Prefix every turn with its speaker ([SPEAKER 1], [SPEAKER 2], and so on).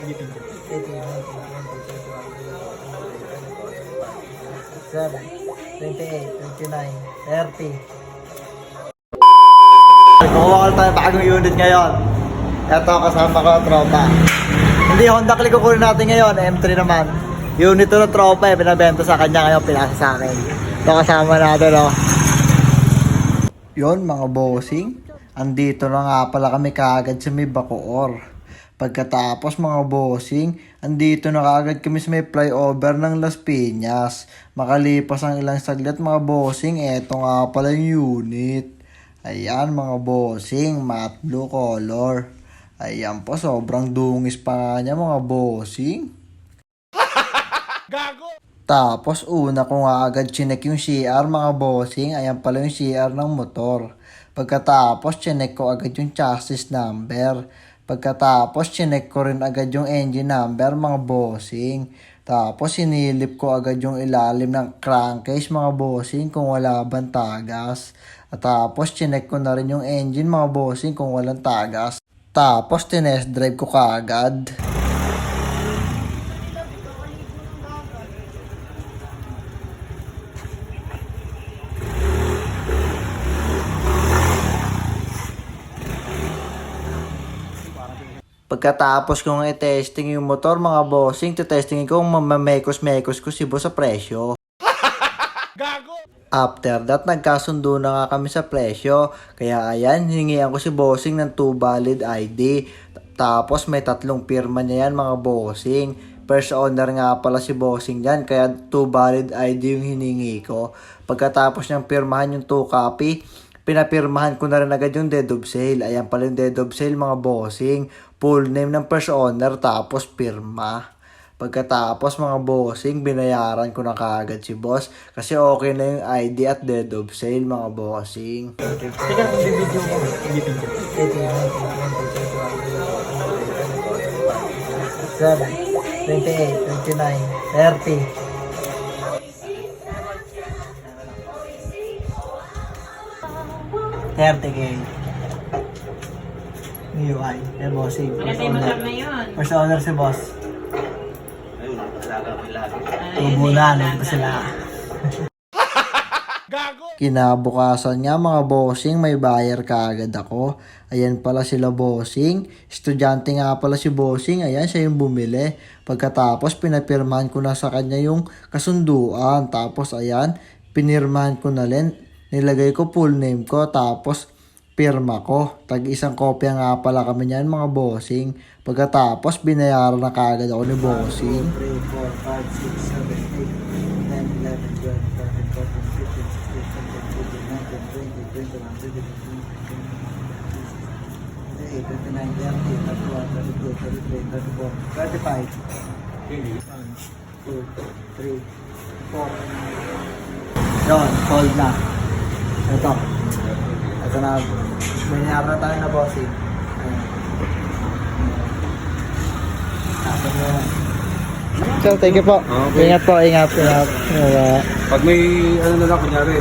[SPEAKER 1] Kukuha ko tayo bagong unit ngayon. Ito kasama ko ang tropa. Hindi Honda Click kukunin natin ngayon, M3 naman. Unit to ng tropa eh, pinabenta sa kanya ngayon, pinasa sa akin. Ito kasama natin oh. Yun mga bossing, andito na nga pala kami kaagad sa may Bacoor. Pagkatapos mga bossing, andito na kaagad kami sa may flyover ng Las Piñas. Makalipas ang ilang saglit mga bossing, eto nga pala yung unit. Ayan mga bossing, matte blue color. Ayan po, sobrang dungis pa nga niya mga bossing. Gago! Tapos una ko nga agad chinek yung CR mga bossing. Ayan pala yung CR ng motor. Pagkatapos chinek ko agad yung chassis number. Pagkatapos chinek ko rin agad yung engine number mga bossing. Tapos sinilip ko agad yung ilalim ng crankcase mga bossing kung wala bang tagas. At tapos chinek ko na rin yung engine mga bossing kung walang tagas. Tapos tinest drive ko kaagad. Pagkatapos kong i-testing yung motor mga bossing, testingin ko kung mamamekos-mekos ko si boss sa presyo. Gago! After that, nagkasundo na nga kami sa presyo. Kaya ayan, hiningihan ko si bossing ng 2 valid ID. Tapos may 3 pirma niya yan mga bossing. First owner nga pala si bossing yan, kaya 2 valid ID yung hiningi ko. Pagkatapos niyang pirmahan yung 2 copy, pinapirmahan ko na rin agad yung deed of sale. Ayan pala yung deed of sale mga bossing. Full name ng first owner tapos pirma. Pagkatapos mga bossing, binayaran ko na kaagad si boss. Kasi okay na yung ID at deed of sale mga bossing.
[SPEAKER 2] Teka, video mo. Video.
[SPEAKER 1] 7, 28, 29, 30. 30k. UI, bossing.
[SPEAKER 3] Kasi motor na yun.
[SPEAKER 1] First owner si boss.
[SPEAKER 2] Ayun, alaga ko lagi.
[SPEAKER 1] Tubo na, nandun pa sila. Kinabukasan niya mga bossing, may buyer kaagad ako. Ayan pala sila bossing. Estudyante nga pala si bossing. Ayan, siya yung bumili. Pagkatapos, pinapirmahan ko na sa kanya yung kasunduan. Tapos, ayan, pinirmahan ko na rin. Nilagay ko full name ko. Tapos, pirma ko. Tag-isang kopya nga pala kami niyan mga bossing. Pagkatapos, binayaran na kaagad ako ni bossing. 3, 4, 5, 6, 7, 8, 9, 10, 11, 12, 13, 14, 15, 16, 17, 18, 19, 20, 21, 22, 23, 24, 25. Yun, cold na. Ito. Ito na. Binayaran na tayo na bossing. So, thank you po. Okay. Ingat po, ingat.
[SPEAKER 2] Pag may ano na lang, kunyari,